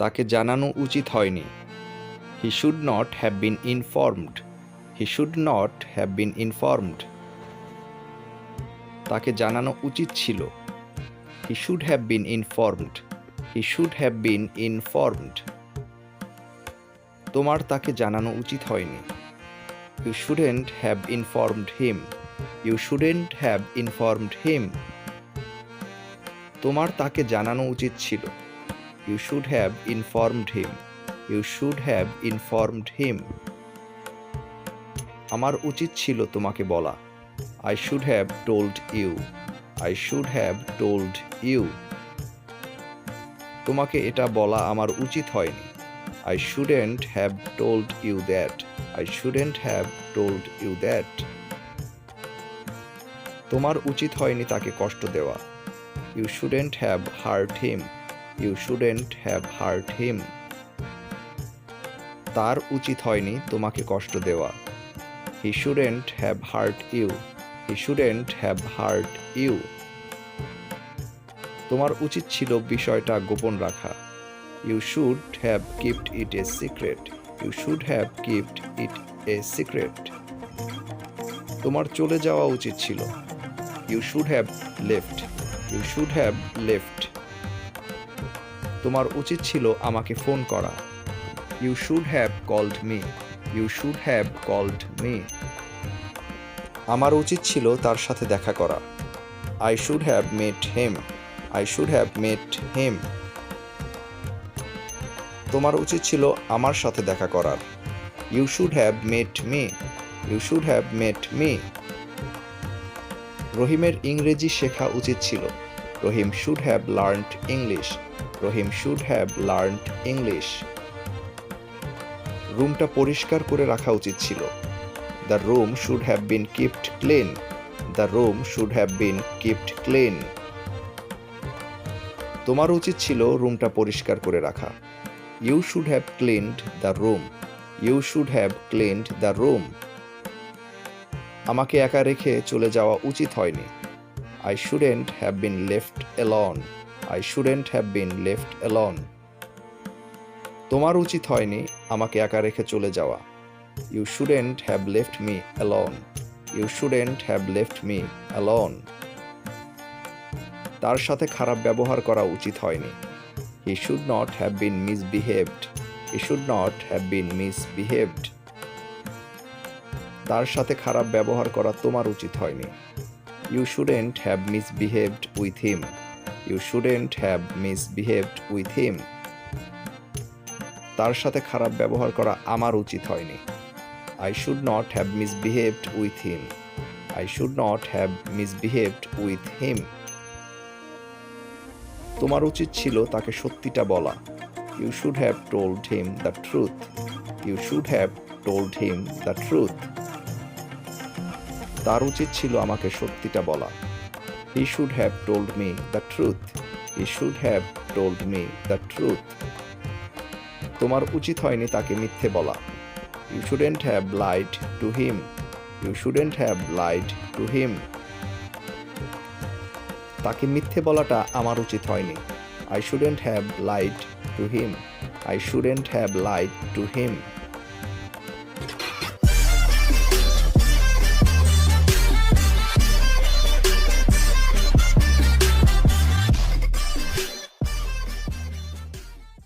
তাকে জানানো উচিত হয়নি। He should not have been informed. He should not have been informed. তাকে জানানো উচিত ছিল। He should have been informed. He should have been informed. তোমার তাকে জানানো উচিত হয়নি। You shouldn't have informed him. You shouldn't have informed him. তোমার তাকে জানানো উচিত ছিল। You should have informed him. You should have informed him. আমার উচিত ছিল তোমাকে বলা। I should have told you. I should have told you. তোমাকে এটা বলা আমার উচিত হয়নি। I shouldn't have told you that. I shouldn't have told you that. তোমার উচিত হয়নি তাকে কষ্ট দেওয়া। You shouldn't have hurt him. You shouldn't have hurt him. তার উচিত হয়নি তোমাকে কষ্ট দেওয়া। He shouldn't have hurt you. He shouldn't have hurt you. তোমার উচিত ছিল বিষয়টা গোপন রাখা। You should have kept it a secret. You should have kept it a secret. তোমার চলে যাওয়া উচিত ছিল। You should have left. You should have left. তোমার উচিত ছিল আমাকে ফোন করা। You should have called me. You should have called me. আমার উচিত ছিল তার সাথে দেখা করা। I should have met him. I should have met him. তোমার উচিত ছিল আমার সাথে দেখা করার। You should have met me. You should have met me. রহিমের ইংরেজি শেখা উচিত ছিল। রহিম should have learned English. Rahim should have learned English. রুমটা পরিষ্কার করে রাখা উচিত ছিল। The room should have been kept clean. The room should have been kept clean. তোমার উচিত ছিল রুমটা পরিষ্কার করে রাখা। You should have cleaned the room. You should have cleaned the room. আমাকে একা রেখে চলে যাওয়া উচিত হয়নি। I shouldn't have been left alone. I shouldn't have been left alone. তোমার উচিত হয়নি আমাকে একা রেখে চলে যাওয়া। You shouldn't have left me alone. You shouldn't have left me alone. তার সাথে খারাপ ব্যবহার করা উচিত হয়নি। He should not have been misbehaved. He should not have been misbehaved. তার সাথে খারাপ ব্যবহার করা তোমার উচিত হয়নি। You shouldn't have misbehaved with him. You shouldn't have misbehaved with him. তার সাথে খারাপ ব্যবহার করা আমার উচিত হয়নি। I should not have misbehaved with him. I should not have misbehaved with him. তোমার উচিত ছিল তাকে সত্যিটা বলা। You should have told him the truth. You should have told him the truth. তার উচিত ছিল আমাকে সত্যিটা বলা। He should have told me the truth. He should have told me the truth. তোমার উচিত হয়নি তাকে মিথ্যে বলা। You shouldn't have lied to him. You shouldn't have lied to him. তাকে মিথ্যে বলাটা আমার উচিত হয়নি। I shouldn't have lied to him. I shouldn't have lied to him.